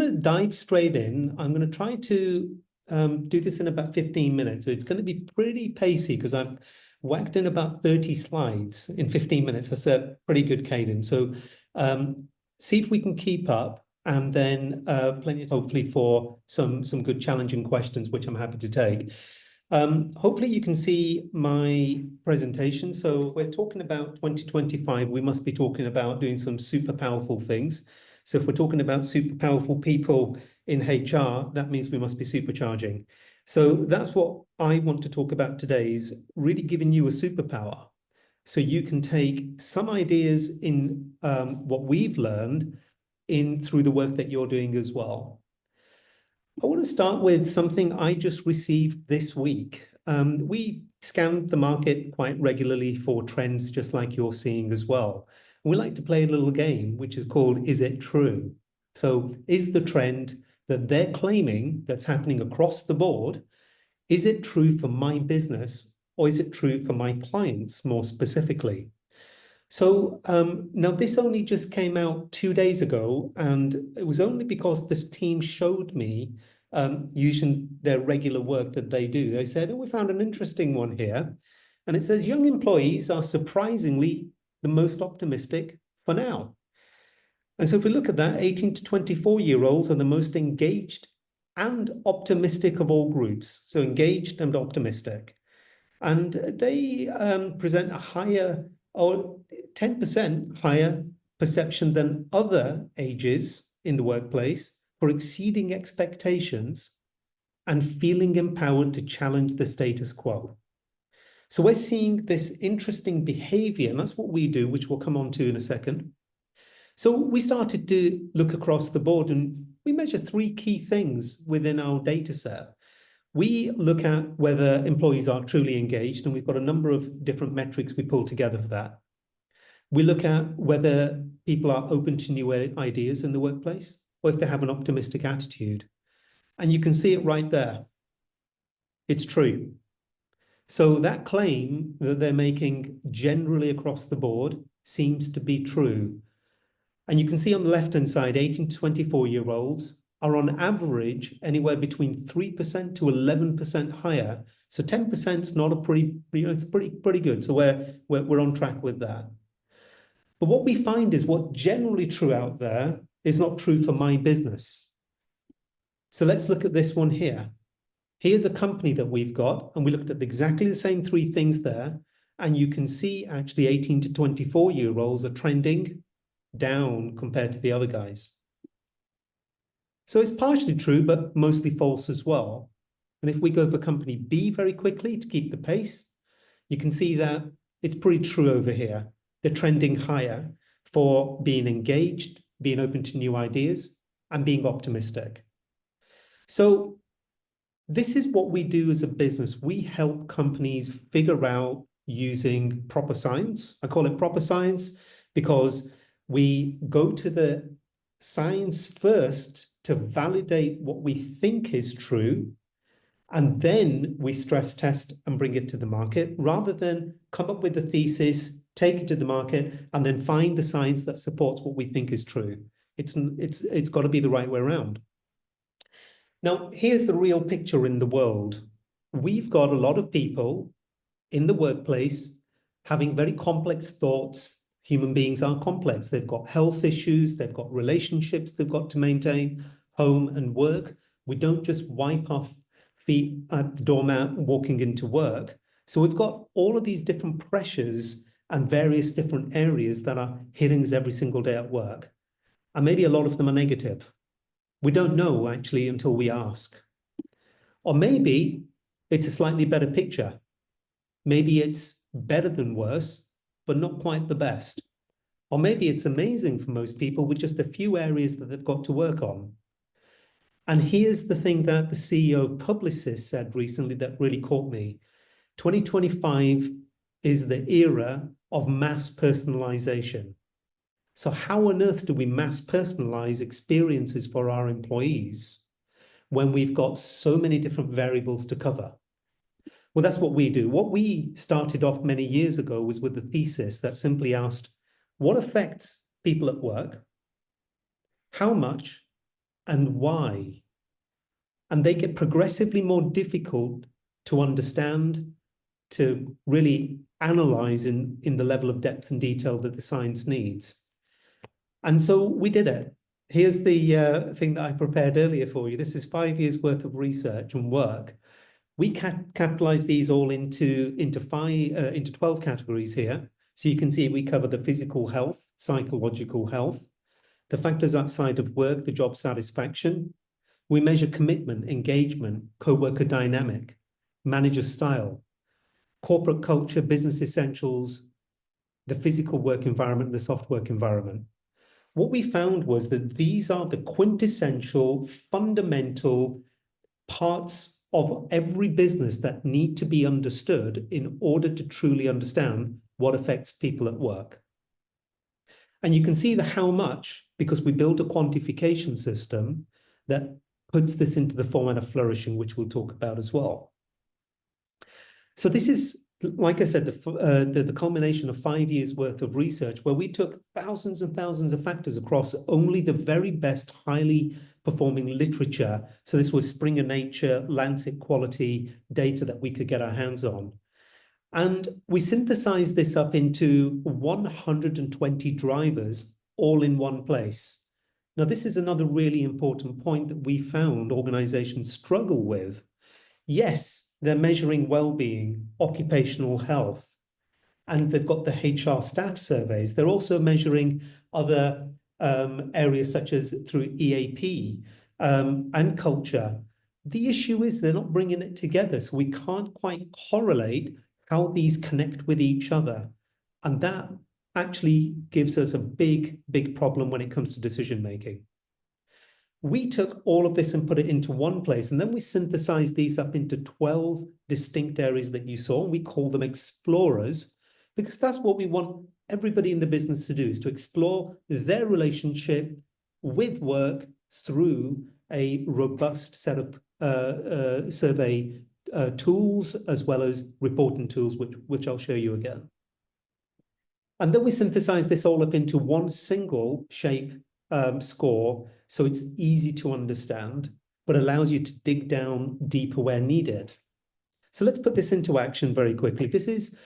going to dive straight in. I'm going to try to do this in about 15 minutes. So it's going to be pretty pacey because I've whacked in about 30 slides in 15 minutes. That's a pretty good cadence. So see if we can keep up, and then plenty hopefully for some good challenging questions, which I'm happy to take. Hopefully you can see my presentation. So we're talking about 2025. We must be talking about doing some super powerful things. So if we're talking about super powerful people in HR, that means we must be supercharging. So that's what I want to talk about today, is really giving you a superpower. So you can take some ideas in what we've learned in through the work that you're doing as well. I want to start with something I just received this week. We scan the market quite regularly for trends, just like you're seeing as well. We like to play a little game, which is called Is It True? So is the trend that they're claiming that's happening across the board, is it true for my business, or is it true for my clients more specifically? So now this only just came out 2 days ago, and it was only because this team showed me using their regular work that they do. They said, oh, we found an interesting one here. And it says young employees are surprisingly the most optimistic for now. And so if we look at that, 18 to 24-year-olds are the most engaged and optimistic of all groups. So engaged and optimistic. And they present a higher, or 10% higher perception than other ages in the workplace for exceeding expectations and feeling empowered to challenge the status quo. So we're seeing this interesting behavior, and that's what we do, which we'll come on to in a second. So we started to look across the board, and we measure 3 key things within our data set. We look at whether employees are truly engaged, and we've got a number of different metrics we pull together for that. We look at whether people are open to new ideas in the workplace, or if they have an optimistic attitude. And you can see it right there. It's true. So that claim that they're making generally across the board seems to be true. And you can see on the left-hand side, 18 to 24-year-olds are on average anywhere between 3% to 11% higher. So 10% is not a it's pretty good. So we're on track with that. But what we find is what's generally true out there is not true for my business. So let's look at this one here. Here's a company that we've got, and we looked at exactly the same 3 things there. And you can see actually 18 to 24-year-olds are trending down compared to the other guys. So it's partially true, but mostly false as well. And if we go for company B very quickly to keep the pace, you can see that it's pretty true over here. They're trending higher for being engaged, being open to new ideas, and being optimistic. So this is what we do as a business. We help companies figure out using proper science. I call it proper science because we go to the science first to validate what we think is true, and then we stress test and bring it to the market, rather than come up with a thesis, take it to the market, and then find the science that supports what we think is true. It's got to be the right way around. Now, here's the real picture in the world. We've got a lot of people in the workplace having very complex thoughts. Human beings are complex. They've got health issues, they've got relationships they've got to maintain, home and work. We don't just wipe our feet at the doormat walking into work. So we've got all of these different pressures and various different areas that are hitting us every single day at work. And maybe a lot of them are negative. We don't know actually until we ask. Or maybe it's a slightly better picture. Maybe it's better than worse, but not quite the best. Or maybe it's amazing for most people with just a few areas that they've got to work on. And here's the thing that the CEO of Publicis said recently that really caught me. 2025 is the era of mass personalization. So how on earth do we mass personalize experiences for our employees when we've got so many different variables to cover? Well, that's what we do. What we started off many years ago was with the thesis that simply asked, what affects people at work? How much? and why. And they get progressively more difficult to understand, to really analyze in the level of depth and detail that the science needs. And so we did it. Here's the thing that I prepared earlier for you. This is 5 years worth of research and work. We capitalize these all into 12 categories here. So you can see we cover the physical health, psychological health, the factors outside of work, the job satisfaction. We measure commitment, engagement, co-worker dynamic, manager style, corporate culture, business essentials, the physical work environment, the soft work environment. What we found was that these are the quintessential, fundamental parts of every business that need to be understood in order to truly understand what affects people at work. And you can see the how much, because we built a quantification system that puts this into the format of flourishing, which we'll talk about as well. So this is, like I said, the culmination of 5 years worth of research where we took thousands and thousands of factors across only the very best highly performing literature. So this was Springer Nature, Lancet quality data that we could get our hands on. And we synthesized this up into 120 drivers all in one place. Now, this is another really important point that we found organizations struggle with. Yes, they're measuring well-being, occupational health, and they've got the HR staff surveys. They're also measuring other areas such as through EAP and culture. The issue is they're not bringing it together, so we can't quite correlate how these connect with each other. And that actually gives us a big, big problem when it comes to decision making. We took all of this and put it into one place, and then we synthesized these up into 12 distinct areas that you saw. We call them explorers, because that's what we want everybody in the business to do, is to explore their relationship with work through a robust set of survey tools, as well as reporting tools, which I'll show you again. And then we synthesize this all up into one single shape score, so it's easy to understand, but allows you to dig down deeper where needed. So let's put this into action very quickly. This is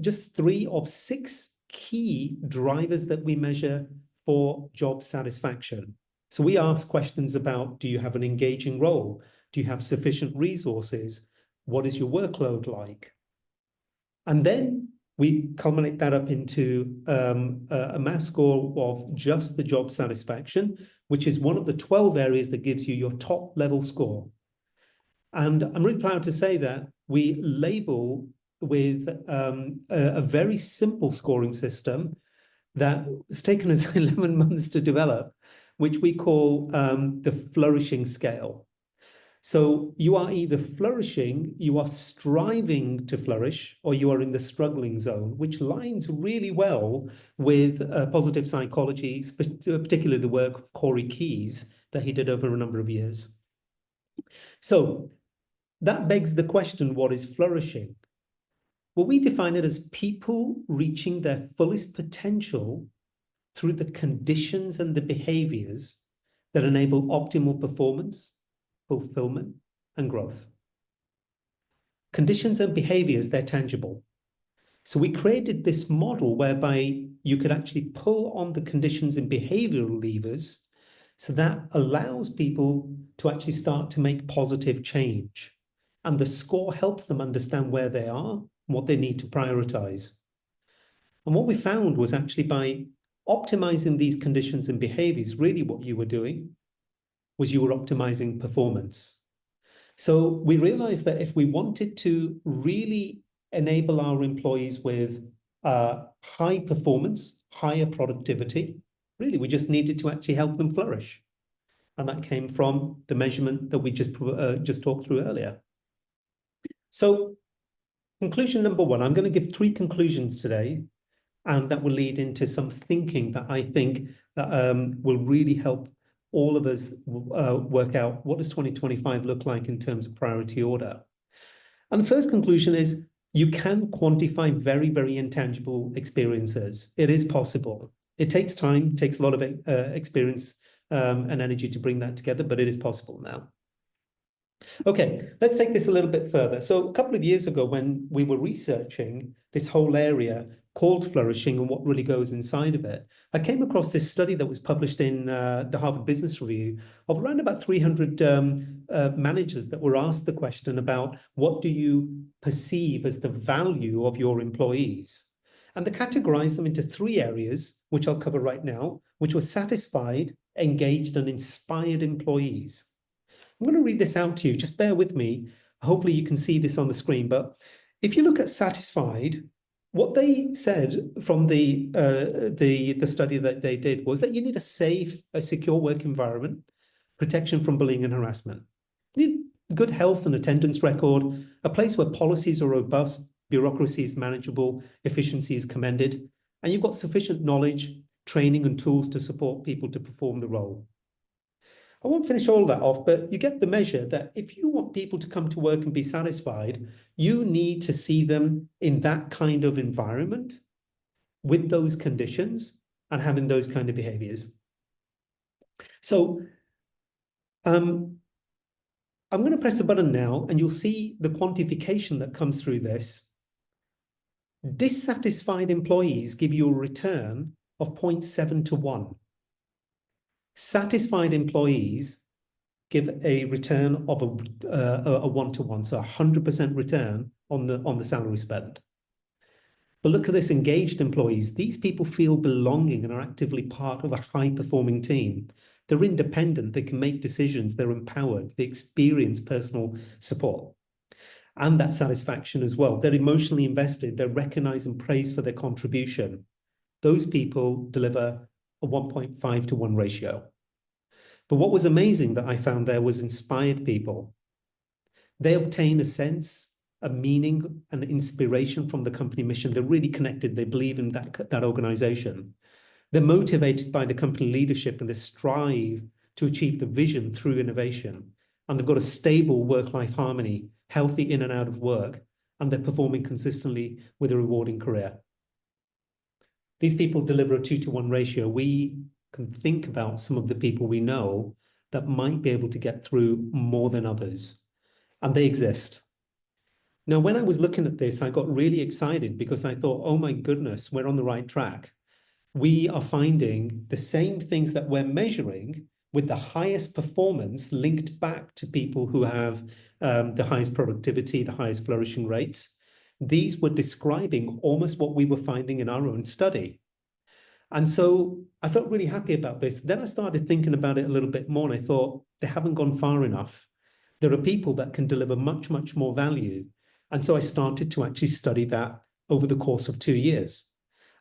just 3 of 6 key drivers that we measure for job satisfaction. So we ask questions about, do you have an engaging role? Do you have sufficient resources? What is your workload like? And then we culminate that up into a mass score of just the job satisfaction, which is one of the 12 areas that gives you your top level score. And I'm really proud to say that we label with a very simple scoring system that has taken us 11 months to develop, which we call the flourishing scale. So you are either flourishing, you are striving to flourish, or you are in the struggling zone, which lines really well with positive psychology, particularly the work of Corey Keyes that he did over a number of years. So that begs the question, what is flourishing? Well, we define it as people reaching their fullest potential through the conditions and the behaviors that enable optimal performance, fulfillment, and growth. Conditions and behaviors, they're tangible. So we created this model whereby you could actually pull on the conditions and behavioral levers, so that allows people to actually start to make positive change. And the score helps them understand where they are and what they need to prioritize. And what we found was actually by optimizing these conditions and behaviors, really what you were doing was you were optimizing performance. So we realized that if we wanted to really enable our employees with high performance, higher productivity, really we just needed to actually help them flourish. And that came from the measurement that we just talked through earlier. So conclusion number 1, I'm going to give 3 conclusions today, and that will lead into some thinking that I think that will really help all of us work out what does 2025 look like in terms of priority order. And the first conclusion is you can quantify very, very intangible experiences. It is possible. It takes time, takes a lot of experience and energy to bring that together, but it is possible now. Okay, let's take this a little bit further. So a couple of years ago, when we were researching this whole area called flourishing and what really goes inside of it, I came across this study that was published in the Harvard Business Review of around about 300 managers that were asked the question about what do you perceive as the value of your employees? And they categorized them into three areas, which I'll cover right now, which were satisfied, engaged, and inspired employees. I'm going to read this out to you. Just bear with me. Hopefully you can see this on the screen. But if you look at satisfied, what they said from the study that they did was that you need a safe, a secure work environment, protection from bullying and harassment. You need good health and attendance record, a place where policies are robust, bureaucracy is manageable, efficiency is commended, and you've got sufficient knowledge, training, and tools to support people to perform the role. I won't finish all that off, but you get the measure that if you want people to come to work and be satisfied, you need to see them in that kind of environment with those conditions and having those kind of behaviors. So I'm going to press a button now and you'll see the quantification that comes through this. Dissatisfied employees give you a return of 0.7 to 1. Satisfied employees give a return of a 1-to-1, so 100% return on the salary spend. But look at this, engaged employees. These people feel belonging and are actively part of a high-performing team. They're independent, they can make decisions, they're empowered, they experience personal support. And that satisfaction as well. They're emotionally invested, they're recognized and praised for their contribution. Those people deliver a 1.5 to 1 ratio. But what was amazing that I found there was inspired people. They obtain a sense, a meaning, and inspiration from the company mission. They're really connected. They believe in that organization. They're motivated by the company leadership and they strive to achieve the vision through innovation. And they've got a stable work-life harmony, healthy in and out of work, and they're performing consistently with a rewarding career. These people deliver a 2-to-1 ratio. We can think about some of the people we know that might be able to get through more than others, and they exist. Now, when I was looking at this, I got really excited because I thought, oh my goodness, we're on the right track. We are finding the same things that we're measuring with the highest performance linked back to people who have the highest productivity, the highest flourishing rates. These were describing almost what we were finding in our own study. And so I felt really happy about this. Then I started thinking about it a little bit more and I thought, they haven't gone far enough. There are people that can deliver much, much more value. And so I started to actually study that over the course of 2 years.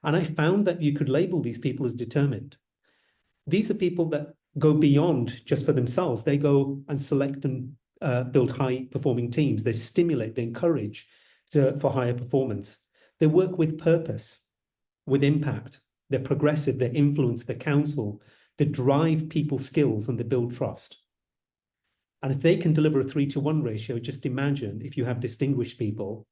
And I found that you could label these people as determined. These are people that go beyond just for themselves. They go and select and build high-performing teams. They stimulate, they encourage for higher performance. They work with purpose, with impact. They're progressive, they influence, they counsel, they drive people's skills, and they build trust. And if they can deliver a 3-to-1 ratio, just imagine if you have distinguished people,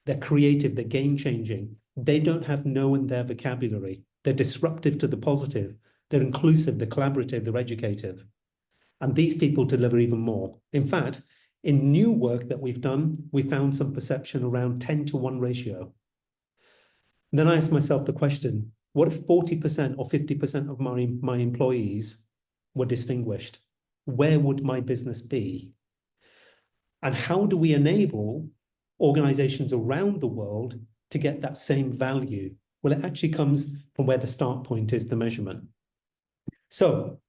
they're creative, they're game-changing. They don't have no in their vocabulary. They're disruptive to the positive. They're inclusive, they're collaborative, they're educative. And these people deliver even more. In fact, in new work that we've done, we found some perception around 10-to-1 ratio. And then I asked myself the question, what if 40% or 50% of my employees were distinguished? Where would my business be? And how do we enable organizations around the world to get that same value? Well, it actually comes from where the start point is, the measurement. So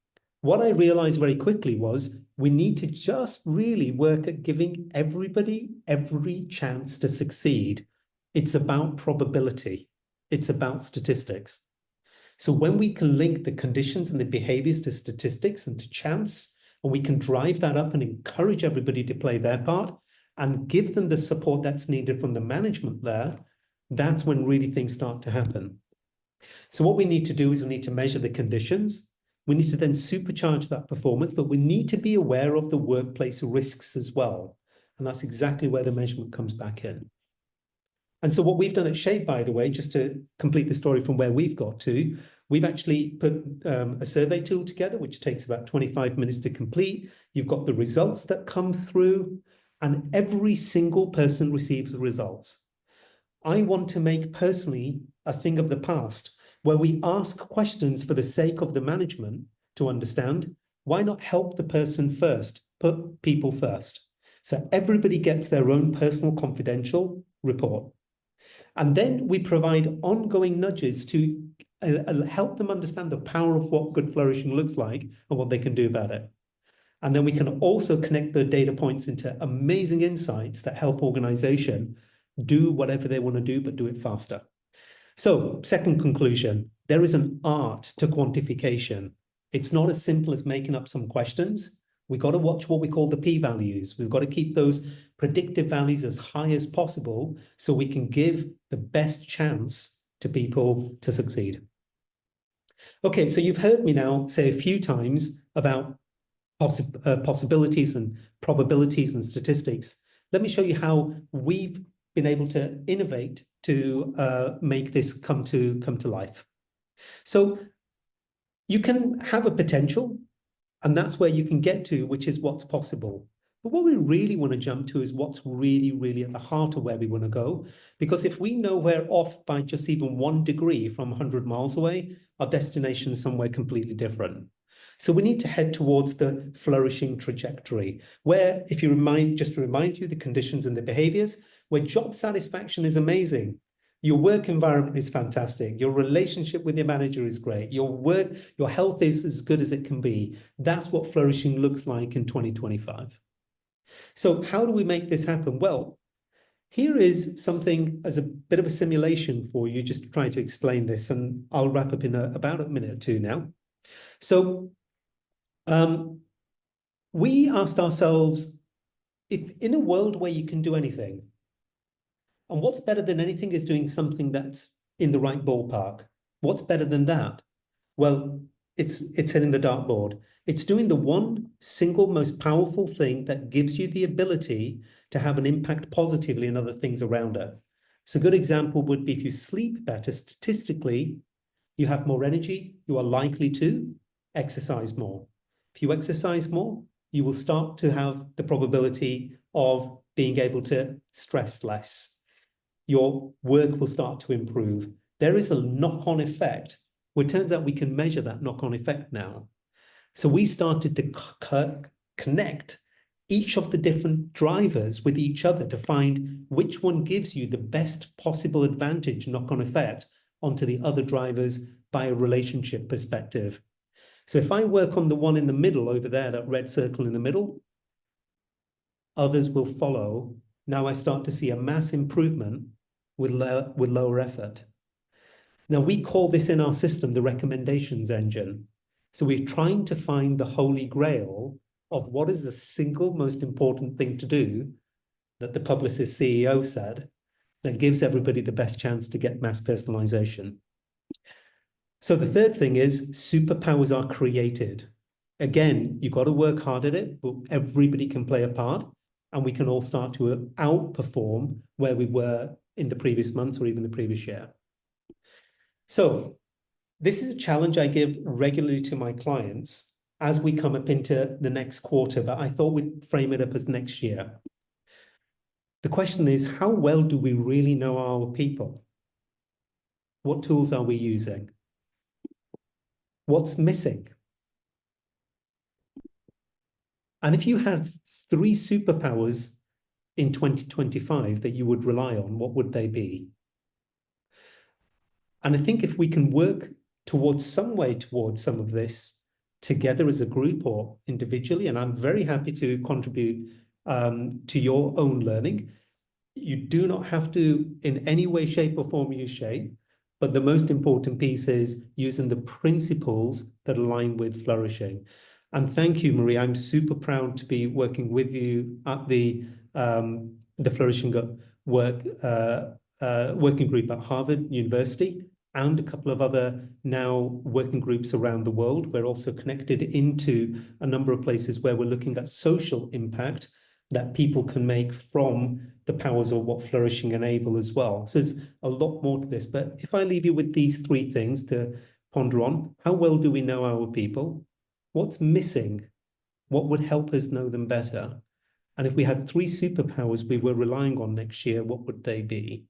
what I realized very quickly was we need to just really work at giving everybody every chance to succeed. It's about probability. It's about statistics. So when we can link the conditions and the behaviors to statistics and to chance, and we can drive that up and encourage everybody to play their part and give them the support that's needed from the management there, that's when really things start to happen. So what we need to do is we need to measure the conditions. We need to then supercharge that performance, but we need to be aware of the workplace risks as well. And that's exactly where the measurement comes back in. And so what we've done at Shape, by the way, just to complete the story from where we've got to, We've actually put a survey tool together, which takes about 25 minutes to complete. You've got the results that come through, and every single person receives the results. I want to make personally a thing of the past where we ask questions for the sake of the management to understand. Why not help the person first? Put people first. So everybody gets their own personal confidential report. And then we provide ongoing nudges to help them understand the power of what good flourishing looks like and what they can do about it. And then we can also connect the data points into amazing insights that help organization do whatever they want to do, but do it faster. So, second conclusion, there is an art to quantification. It's not as simple as making up some questions. We've got to watch what we call the p-values. We've got to keep those predictive values as high as possible so we can give the best chance to people to succeed. Okay, so you've heard me now say a few times about possibilities and probabilities and statistics. Let me show you how we've been able to innovate to make this come to life. So you can have a potential, and that's where you can get to, which is what's possible. But what we really want to jump to is what's really, really at the heart of where we want to go. Because if we know we're off by just even 1 degree from 100 miles away, our destination is somewhere completely different. So we need to head towards the flourishing trajectory, where, if you just to remind you, the conditions and the behaviors, where job satisfaction is amazing. Your work environment is fantastic. Your relationship with your manager is great. Your health is as good as it can be. That's what flourishing looks like in 2025. So how do we make this happen? Well, here is something as a bit of a simulation for you, just to try to explain this, and I'll wrap up in about a minute or two now. So we asked ourselves, if in a world where you can do anything, and what's better than anything is doing something that's in the right ballpark. What's better than that? Well, it's hitting the dartboard. It's doing the one single most powerful thing that gives you the ability to have an impact positively in other things around it. So a good example would be if you sleep better, statistically, you have more energy, you are likely to exercise more. If you exercise more, you will start to have the probability of being able to stress less. Your work will start to improve. There is a knock-on effect, where it turns out we can measure that knock-on effect now. So we started to connect each of the different drivers with each other to find which one gives you the best possible advantage knock-on effect onto the other drivers by a relationship perspective. So if I work on the one in the middle over there, that red circle in the middle, others will follow. Now I start to see a mass improvement with lower effort. Now we call this in our system the recommendations engine. So we're trying to find the holy grail of what is the single most important thing to do that the Publicis CEO said that gives everybody the best chance to get mass personalization. So the third thing is superpowers are created. Again, you've got to work hard at it, but everybody can play a part, and we can all start to outperform where we were in the previous months or even the previous year. So this is a challenge I give regularly to my clients as we come up into the next quarter, but I thought we'd frame it up as next year. The question is, how well do we really know our people? What tools are we using? What's missing? And if you had 3 superpowers in 2025 that you would rely on, what would they be? And I think if we can work towards some of this together as a group or individually, and I'm very happy to contribute to your own learning. You do not have to in any way, shape or form use shape, but the most important piece is using the principles that align with flourishing. And thank you, Marie. I'm super proud to be working with you at the Flourishing working group at Harvard University, and a couple of other now working groups around the world. We're also connected into a number of places where we're looking at social impact that people can make from the powers of what flourishing enable as well. So there's a lot more to this, but if I leave you with these 3 things to ponder on. How well do we know our people? What's missing? What would help us know them better? And if we had three superpowers we were relying on next year, what would they be?